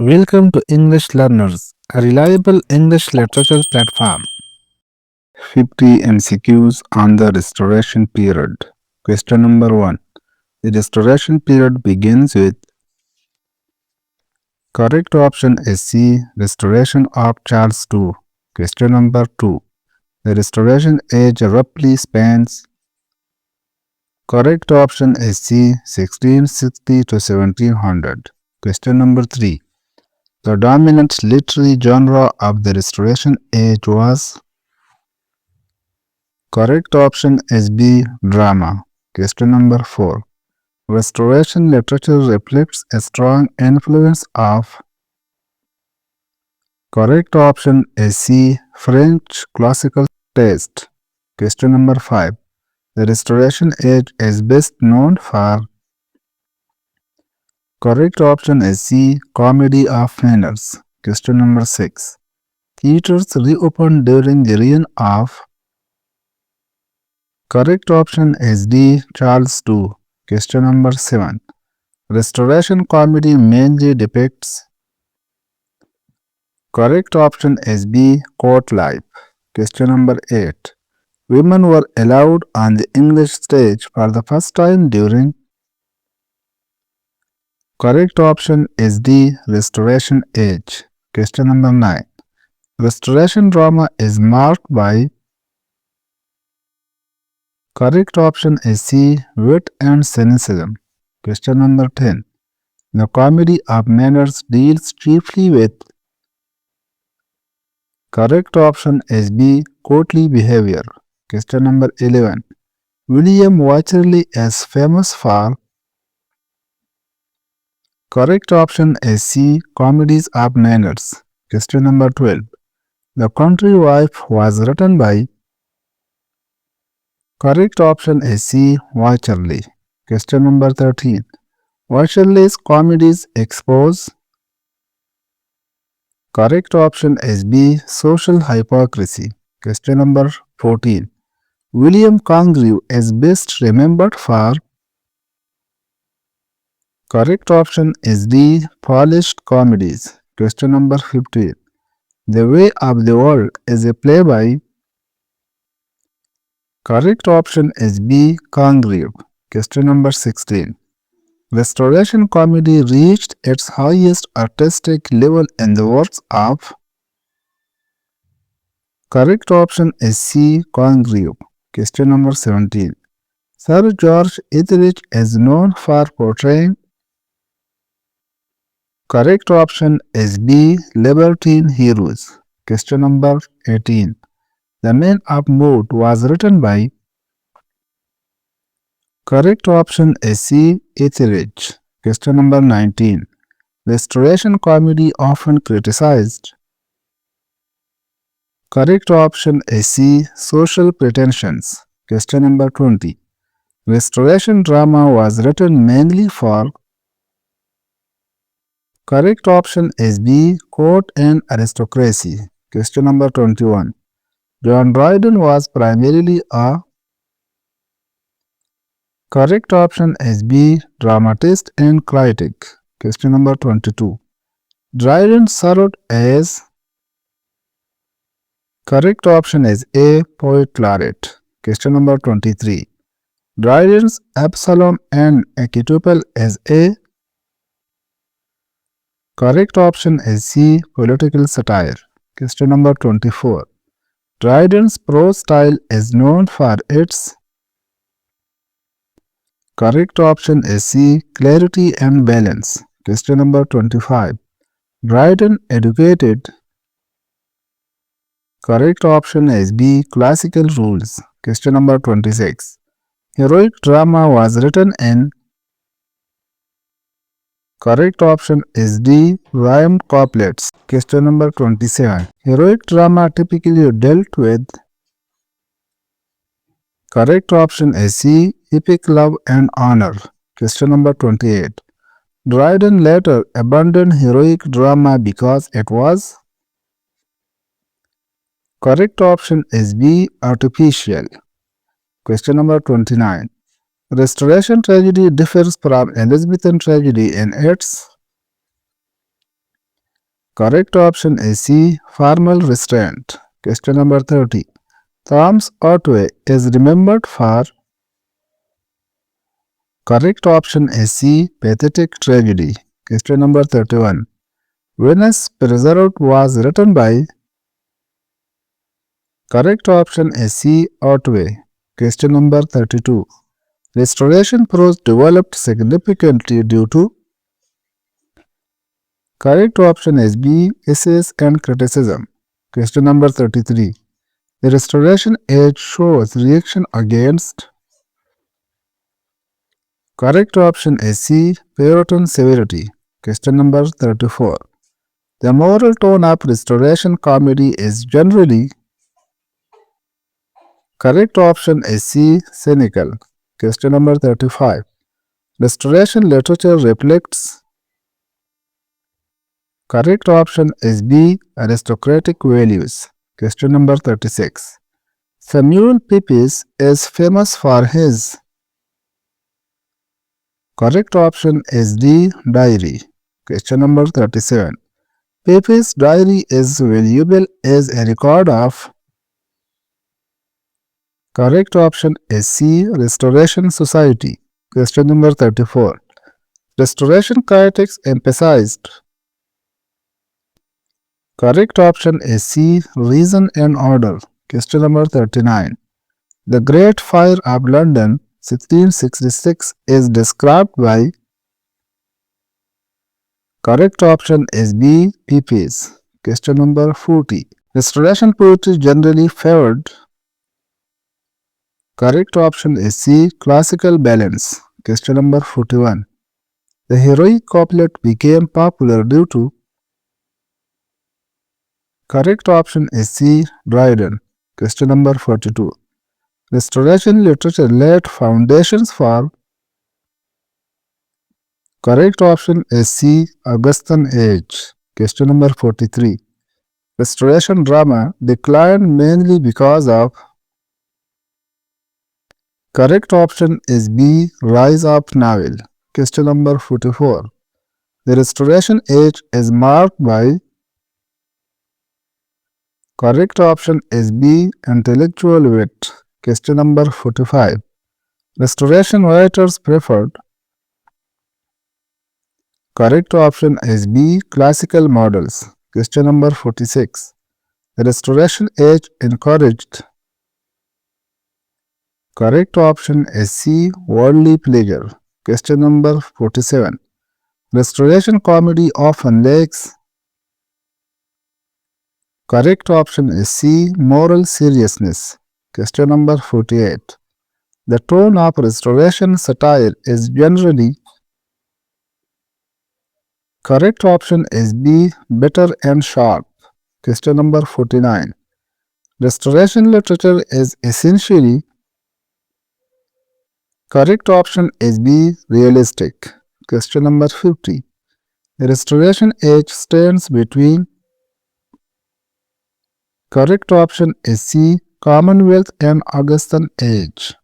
Welcome to English Learners, a reliable English literature platform. 50 MCQs on the restoration period. Question number 1. The restoration period begins with correct option is C. Restoration of Charles II. Question number 2. The restoration age roughly spans. Correct option is C. 1660 to 1700. Question number 3. The dominant literary genre of the restoration age was. Correct option is B. Drama. Question number 4. Restoration literature reflects a strong influence of. Correct option is C. French classical taste. Question number 5. The Restoration age is best known for. Correct option is C. Comedy of manners. Question number 6. Theatres reopened during the reign of. Correct option is D. Charles II. Question number 7. Restoration comedy mainly depicts. Correct option is B. Court life. Question number 8. Women were allowed on the English stage for the first time during. Correct option is D. Restoration age. Question number 9. Restoration drama is marked by. Correct option is C. Wit and cynicism. Question number 10. The comedy of manners deals chiefly with. Correct option is B. Courtly behavior. Question number 11. William Wycherley is famous for. Correct option is C. Comedies of manners. Question number 12. The Country Wife was written by. Correct option is C. Wycherley. Question number 13. Wycherley's comedies expose. Correct option is B. Social hypocrisy. Question number 14. William Congreve is best remembered for. Correct option is D. Polished comedies. Question number 15. The Way of the World is a play by. Correct option is B. Congreve. Question number 16. Restoration comedy reached its highest artistic level in the works of. Correct option is C. Congreve. Question number 17. Sir George Etherege is known for portraying. Correct option is B. Libertine heroes. Question number 18. The Man of Mood was written by. Correct option is C. Etherege. Question number 19. Restoration comedy often criticized. Correct option is C. Social pretensions. Question number 20. Restoration drama was written mainly for. Correct option is B. Court and aristocracy. Question number 21. John Dryden was primarily a. Correct option is B. Dramatist and critic. Question number 22. Dryden served as. Correct option is A. Poet laureate. Question number 23. Dryden's Absalom and Achitophel is A. Correct option is C. Political satire. Question number 24. Dryden's prose style is known for its. Correct option is C. Clarity and balance. Question number 25. Dryden educated. Correct option is B. Classical rules. Question number 26. Heroic drama was written in. Correct option is D. Rhymed couplets. Question number 27. Heroic drama typically dealt with. Correct option is C. Epic love and honor. Question number 28. Dryden later abandoned heroic drama because it was. Correct option is B. Artificial. Question number 29. Restoration tragedy differs from Elizabethan tragedy in its. Correct option is C. Formal restraint. Question number 30. Thomas Otway is remembered for. Correct option is C. Pathetic tragedy. Question number 31. Venus Preserved was written by. Correct option is C. Otway. Question number 32. Restoration prose developed significantly due to. Correct option is B. Essays and criticism. Question number 33. The Restoration Age shows reaction against. Correct option is C. Puritan severity. Question number 34. The moral tone of Restoration comedy is generally. Correct option is C. Cynical. Question number 35. Restoration literature reflects. Correct option is B. Aristocratic values. Question number 36. Samuel Pepys is famous for his. Correct option is D. Diary. Question number 37. Pepys' diary is valuable as a record of. Correct option is C. Restoration Society. Question number 34. Restoration critics emphasized. Correct option is C. Reason and order. Question number 39. The Great Fire of London 1666 is described by. Correct option is B. Pepys. Question number 40. Restoration poetry generally favored. Correct option is C. Classical balance. Question number 41. The heroic couplet became popular due to. Correct option is C. Dryden. Question number 42. Restoration literature laid foundations for. Correct option is C. Augustan age. Question number 43. Restoration drama declined mainly because of. Correct option is B. Rise of novel. Question number 44. The Restoration age is marked by. Correct option is B. Intellectual wit. Question number 45. Restoration writers preferred. Correct option is B. Classical models. Question number 46. The Restoration age encouraged. Correct option is C. Worldly pleasure. Question number 47. Restoration comedy often lacks. Correct option is C. Moral seriousness. Question number 48. The tone of Restoration satire is generally. Correct option is B. Bitter and sharp. Question number 49. Restoration literature is essentially. Correct option is B. Realistic. Question number 50. The Restoration age stands between. Correct option is C. Commonwealth and Augustan age.